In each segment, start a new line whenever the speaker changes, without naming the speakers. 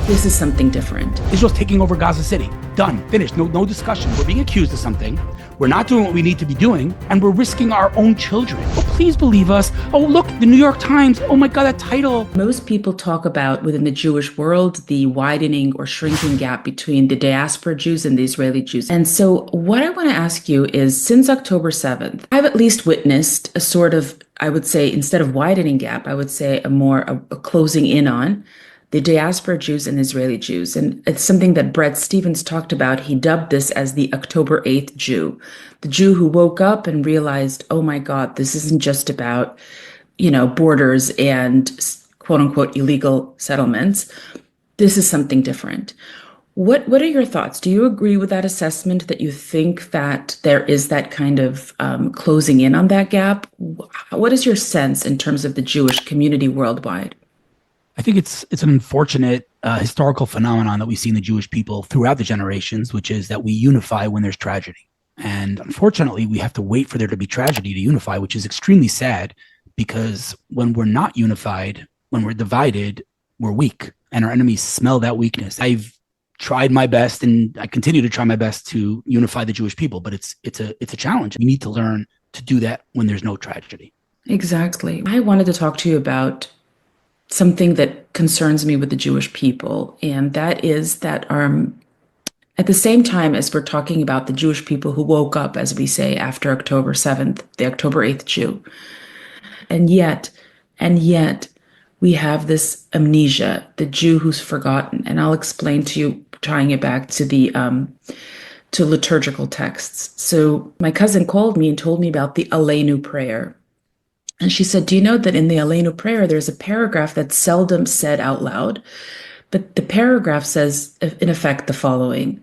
This is something different.
Israel's taking over Gaza City. Done. Finished. No discussion. We're being accused of something. We're not doing what we need to be doing, and we're risking our own children. Oh, please believe us. Oh, look, the New York Times. Oh my God, that title.
Most people talk about, within the Jewish world, the widening or shrinking gap between the diaspora Jews and the Israeli Jews. And so what I want to ask you is, since October 7th, I've at least witnessed a sort of, I would say, instead of widening gap, I would say a closing in on the diaspora Jews and Israeli Jews. And it's something that Brett Stevens talked about. He dubbed this as the October 8th Jew, the Jew who woke up and realized, oh my God, this isn't just about, borders and quote unquote illegal settlements. This is something different. What are your thoughts? Do you agree with that assessment, that you think that there is that kind of closing in on that gap? What is your sense in terms of the Jewish community worldwide?
I think it's an unfortunate historical phenomenon that we see in the Jewish people throughout the generations, which is that we unify when there's tragedy. And unfortunately, we have to wait for there to be tragedy to unify, which is extremely sad, because when we're not unified, when we're divided, we're weak, and our enemies smell that weakness. I've tried my best, and I continue to try my best to unify the Jewish people, but it's a challenge. We need to learn to do that when there's no tragedy.
Exactly. I wanted to talk to you about something that concerns me with the Jewish people, and that is that at the same time as we're talking about the Jewish people who woke up, as we say, after October 7th, the October 8th Jew, and yet we have this amnesia, the Jew who's forgotten. And I'll explain to you, tying it back to the to liturgical texts. So my cousin called me and told me about the Aleinu prayer. And she said, do you know that in the Aleinu prayer, there's a paragraph that's seldom said out loud, but the paragraph says, in effect, the following: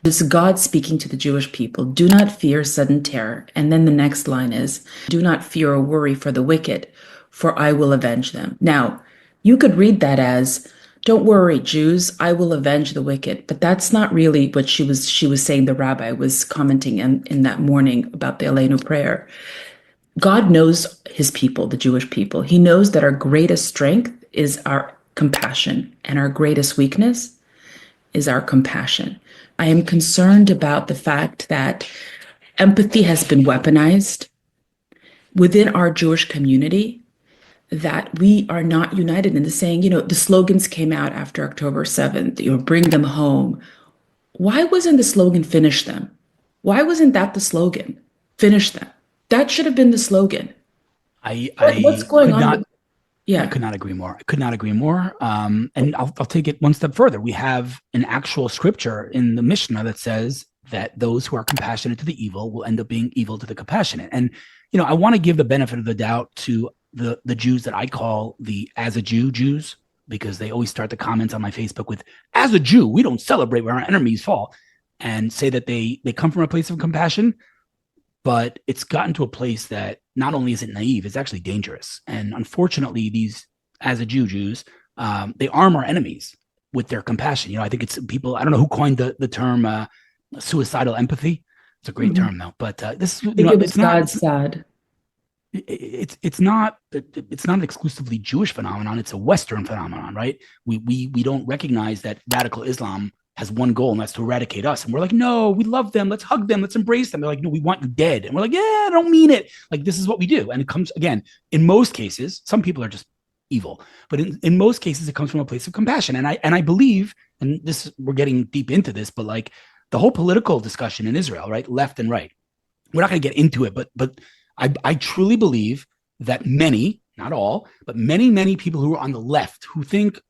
this is God speaking to the Jewish people, do not fear sudden terror. And then the next line is, do not fear or worry for the wicked, for I will avenge them. Now, you could read that as, don't worry, Jews, I will avenge the wicked. But that's not really what she was saying. The rabbi was commenting in that morning about the Aleinu prayer. God knows his people, the Jewish people. He knows that our greatest strength is our compassion, and our greatest weakness is our compassion. I am concerned about the fact that empathy has been weaponized within our Jewish community, that we are not united in the saying, the slogans came out after October 7th, bring them home. Why wasn't the slogan finish them? Why wasn't that the slogan? Finish them. That should have been the slogan. What's going on?
I could not agree more. I could not agree more. And I'll take it one step further. We have an actual scripture in the Mishnah that says that those who are compassionate to the evil will end up being evil to the compassionate. And, I want to give the benefit of the doubt to the Jews that I call the as a Jew Jews, because they always start the comments on my Facebook with, as a Jew, we don't celebrate when our enemies fall, and say that they come from a place of compassion. But it's gotten to a place that not only is it naive, it's actually dangerous. And unfortunately, these as a Jews, they arm our enemies with their compassion. I think it's people, I don't know who coined the term suicidal empathy. It's a great term though. But this is,
it's not sad.
It's not an exclusively Jewish phenomenon. It's a Western phenomenon, right? We don't recognize that radical Islam has one goal, and that's to eradicate us. And we're like, no, we love them. Let's hug them. Let's embrace them. They're like, no, we want you dead. And we're like, yeah, I don't mean it. Like, this is what we do. And it comes, again, in most cases, some people are just evil, but in most cases, it comes from a place of compassion. And I believe, and this, we're getting deep into this, but like the whole political discussion in Israel, right? Left and right. We're not going to get into it, but I truly believe that many, not all, but many people who are on the left who think,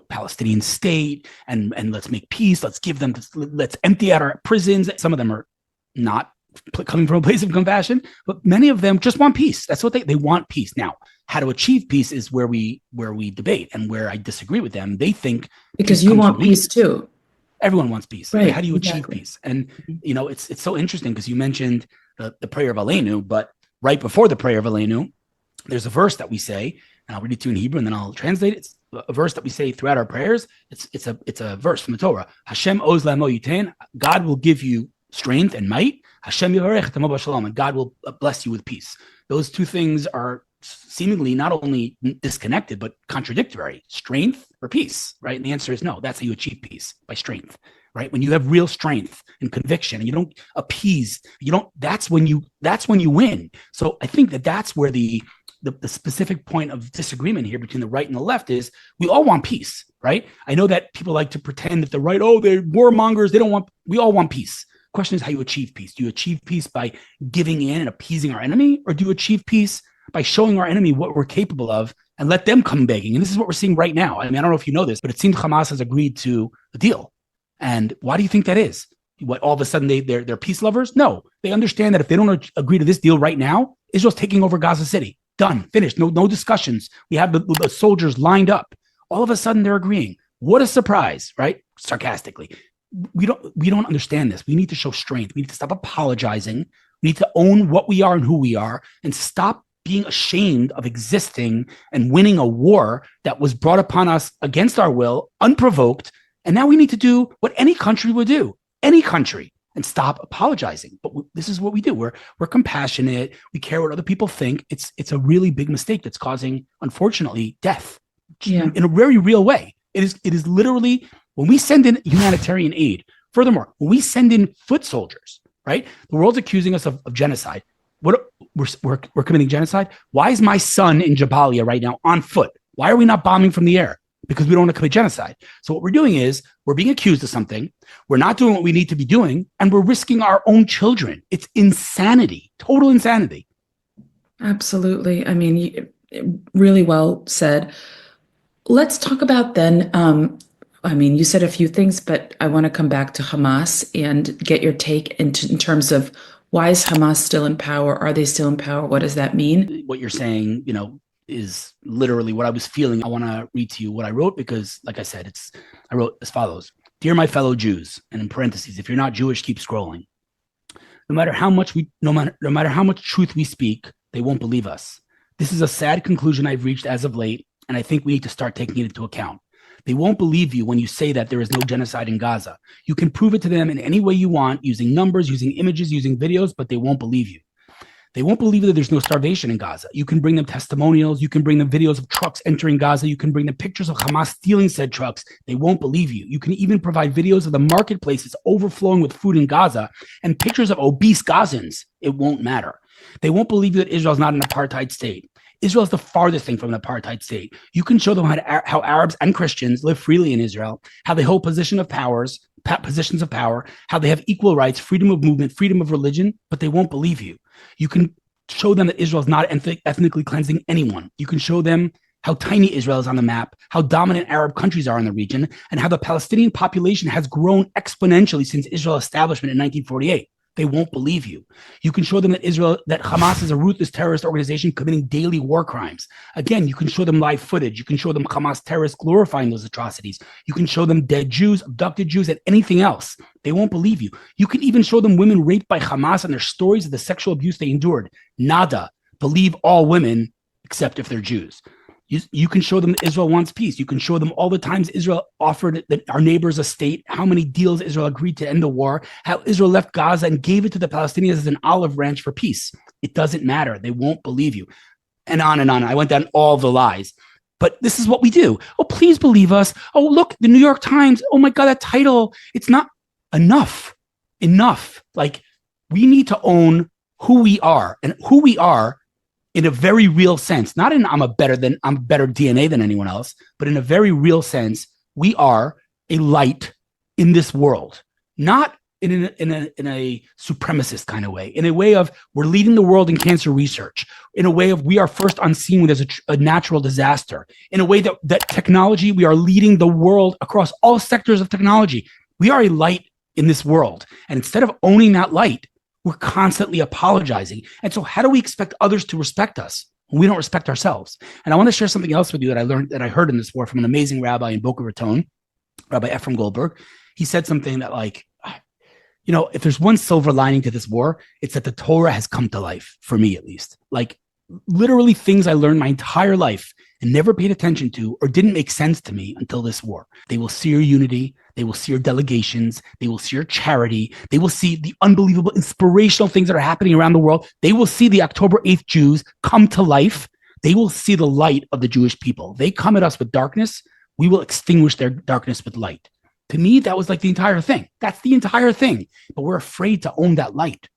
Palestinian state and let's make peace. Let's give them, let's empty out our prisons. Some of them are not coming from a place of compassion, but many of them just want peace. That's what they want, peace. Now, how to achieve peace is where we debate, and where I disagree with them. They think
because you want peace too.
Everyone wants peace.
Right?
How do you achieve peace? And it's so interesting because you mentioned the prayer of Aleinu, but right before the prayer of Aleinu, there's a verse that we say, and I'll read it to you in Hebrew, and then I'll translate it. It's a verse that we say throughout our prayers. It's a verse from the Torah. Hashem oz la'amo yitain. God will give you strength and might. Hashem yivarech tamo b'shalom, and God will bless you with peace. Those two things are seemingly not only disconnected, but contradictory. Strength or peace, right? And the answer is no. That's how you achieve peace, by strength, right? When you have real strength and conviction and you don't appease, that's when you win. So I think that's where the specific point of disagreement here between the right and the left is we all want peace, right? I know that people like to pretend that the right, they're warmongers. We all want peace. Question is how you achieve peace. Do you achieve peace by giving in and appeasing our enemy? Or do you achieve peace by showing our enemy what we're capable of and let them come begging? And this is what we're seeing right now. I mean, I don't know if you know this, but it seems Hamas has agreed to a deal. And why do you think that is? What, all of a sudden they're peace lovers? No, they understand that if they don't agree to this deal right now, Israel's taking over Gaza City. Done, finished, no discussions. We have the soldiers lined up. All of a sudden they're agreeing. What a surprise, right? Sarcastically. We don't understand this. We need to show strength. We need to stop apologizing. We need to own what we are and who we are and stop being ashamed of existing and winning a war that was brought upon us against our will, unprovoked. And now we need to do what any country would do, any country, and stop apologizing. But this is what we do. We're compassionate. We care what other people think. It's a really big mistake that's causing, unfortunately, death in a very real way. It is literally when we send in humanitarian aid. Furthermore, when we send in foot soldiers, right? The world's accusing us of genocide. What we're committing genocide? Why is my son in Jabalia right now on foot? Why are we not bombing from the air? Because we don't want to commit genocide. So what we're doing is we're being accused of something. We're not doing what we need to be doing, and we're risking our own children. It's insanity, total insanity.
Absolutely. I mean, really well said. Let's talk about then, I mean, you said a few things, but I want to come back to Hamas and get your take in terms of why is Hamas still in power? Are they still in power? What does that mean?
What you're saying, is literally what I was feeling. I want to read to you what I wrote because, like I said, I wrote as follows. Dear my fellow Jews, and in parentheses, if you're not Jewish, keep scrolling. No matter how much truth we speak, they won't believe us. This is a sad conclusion I've reached as of late, and I think we need to start taking it into account. They won't believe you when you say that there is no genocide in Gaza. You can prove it to them in any way you want, using numbers, using images, using videos, but they won't believe you. They won't believe that there's no starvation in Gaza. You can bring them testimonials. You can bring them videos of trucks entering Gaza. You can bring them pictures of Hamas stealing said trucks. They won't believe you. You can even provide videos of the marketplaces overflowing with food in Gaza and pictures of obese Gazans. It won't matter. They won't believe you that Israel is not an apartheid state. Israel is the farthest thing from an apartheid state. You can show them how Arabs and Christians live freely in Israel, how they hold positions of power, how they have equal rights, freedom of movement, freedom of religion, but they won't believe you. You can show them that Israel is not ethnically cleansing anyone. You can show them how tiny Israel is on the map, how dominant Arab countries are in the region, and how the Palestinian population has grown exponentially since Israel's establishment in 1948. They won't believe you. You can show them that Hamas is a ruthless terrorist organization committing daily war crimes. Again, you can show them live footage. You can show them Hamas terrorists glorifying those atrocities. You can show them dead Jews, abducted Jews, and anything else. They won't believe you. You can even show them women raped by Hamas and their stories of the sexual abuse they endured. Nada. Believe all women, except if they're Jews. You can show them that Israel wants peace. You can show them all the times Israel offered our neighbors a state, how many deals Israel agreed to end the war, how Israel left Gaza and gave it to the Palestinians as an olive branch for peace. It doesn't matter. They won't believe you. And on and on. I went down all the lies. But this is what we do. Oh, please believe us. Oh, look, the New York Times. Oh my God, that title. It's not enough. Like, we need to own who we are, and who we are in a very real sense, not in I'm better DNA than anyone else, but in a very real sense, we are a light in this world, not in a supremacist kind of way, in a way of we're leading the world in cancer research, in a way of we are first on scene when there's a natural disaster, in a way that technology, we are leading the world across all sectors of technology. We are a light in this world. And instead of owning that light, we're constantly apologizing. And so how do we expect others to respect us when we don't respect ourselves? And I want to share something else with you that I heard in this war from an amazing rabbi in Boca Raton, Rabbi Ephraim Goldberg. He said something that, like, if there's one silver lining to this war, it's that the Torah has come to life, for me at least. Like, literally things I learned my entire life and never paid attention to or didn't make sense to me until this war. They will see your unity. They will see your delegations. They will see your charity. They will see the unbelievable inspirational things that are happening around the world. They will see the October 8th Jews come to life they will see the light of the Jewish people. They come at us with darkness, we will extinguish their darkness with light. To me, that was like the entire thing. That's the entire thing. But we're afraid to own that light.